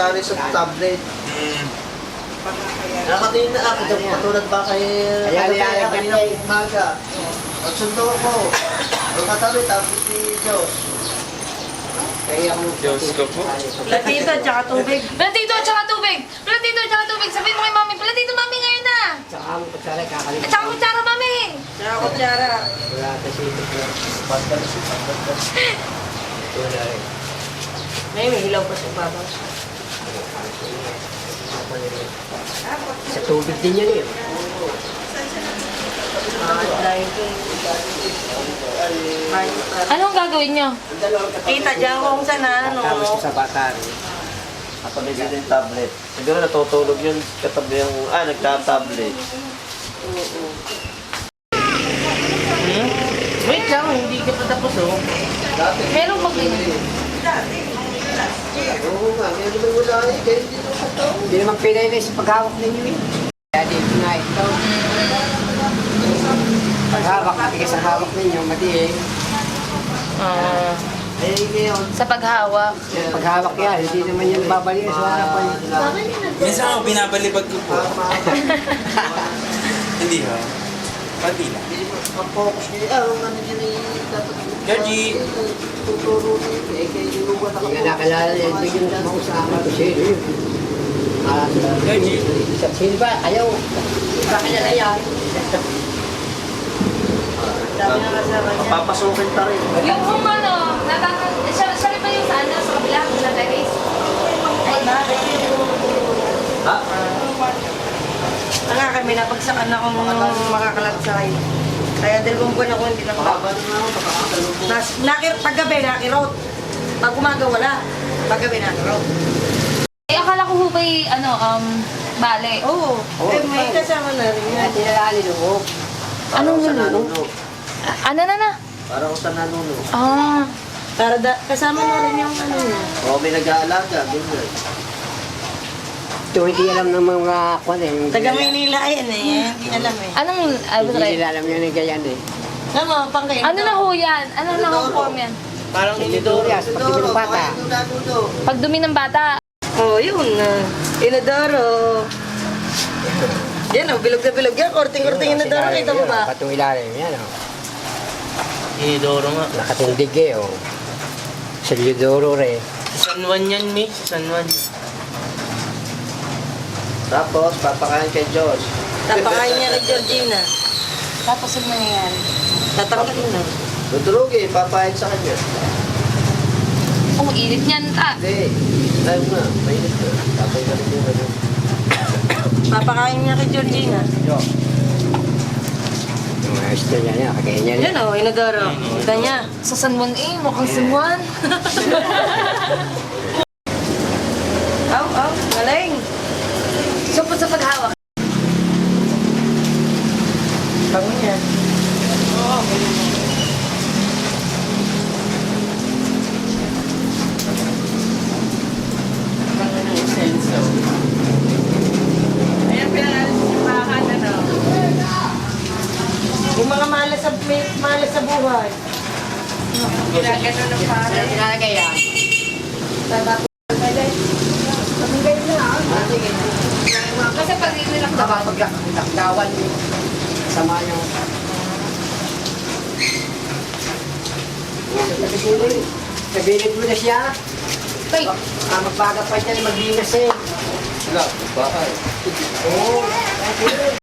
sasali sa tablet. Nakatingin na ako, patulad ba kay kanina umaga. Pagsundo ko, ang katabi, tapos si Diyos. Kaya akong Diyos ko po. Platito at saka tubig. Platito at saka tubig! Platito at saka tubig! Sabihin mo kay mami, platito mami ngayon na! Tsaka ang kutsara, kakalimutan. At saka kutsara mami! Saka kutsara. Wala kasi ito po. Wala rin. May hilaw pa sa babaw. Sa tubig din yan eh. Anong gagawin nyo? Kita dyan kung saan ano. Tapos ko sa bata rin. katabi din yung tablet. Siguro natutulog yun katabi yung, nagtatablet. Wait lang, hindi ka pa tapos oh. Dati. Meron ba ganyan? Oo nga, ngayon naman wala eh. Kaya hindi ko sa tao. Hindi naman pinay sa paghawak ninyo eh. Kaya dito na ito. Paghawak, matigas ang hawak ninyo, matiig. Eh, ngayon. Sa paghawak. Paghawak yan, hindi naman yan babalik sa harapan. Minsan ako binabalibag ko po. Hindi ha? Pati lang. Ang focus niya, ang ano niya na dapat. Georgie! Tuturo niya eh, kaya yung luwa Hindi nga nakalala yan, ito yung mausama ko siya. Georgie! Sino ba? Ayaw. Bakit na yan? Dami na kasama niya. Papasukin ta rin. Yung kung ano, siya rin ba yung sa ano, sa kabila, sa terrace? Ay, bakit? Ha? Nga kami, napagsakan na akong makakalatsay. Kaya dalawang buwan ako hindi nakapag. Baba na ako, makakasalubong. Paggabi, nakirot. Pag umaga, wala. Paggabi, nakirot. Eh, akala ko hubay, ano, bale. Oo. May kasama na rin yan. At nilalali loob. Anong Parang sa nilulog? nanuno. Ano na? Parang sa nanuno. Ah, Kasama na rin yung ano niya. O, may nag-aalaga, ganyan. Ito hindi alam ng mga kwan eh. Taga Maynila yan eh. Hindi alam eh. anong, Hindi nila alam yun yung ganyan eh. Alam mo, pang kayo. ano na ho yan? Ano na ho form yan? Parang Inidorias, pagdating ng bata. Pagdumi ng bata. Oh, yun. Inodoro. Yan oh, bilog na bilog yan. Korting-korting inodoro. Kita mo ba? Patong ilalim yan oh. Inidoro nga. Nakatindig eh oh. Sa Lidoro rin. San Juan yan, Mi. San Juan. Tapos, papakain kay Diyos. Tapakain niya kay Georgina. Tapos ano nangyayari? Tatanggalin na. Tutulogin, papain sa kanya. Oh, init niyan ta. Hindi. Tayo nga, mainit na. Tapos na rin yung ano. Papakain niya kay Georgina. Yung mga gusto niya niya, kagaya niya Yan oh, inodoro. Kita niya. Sa San Juan eh, mukhang San Juan. Aw, galing. So, po sa paghawak. Bango niya. Ayan, pinanalis yung pakan, ano. Yung mga malas sa buhay. Ginagano ng pakan. Pinalagay yan. Kasi pag nilak na ba? Paglaktawan niyo. Sama niyo. Sabihin mo na siya. Ay, Magbaga pa siya, maglinas eh. Sila, bahay. Oo.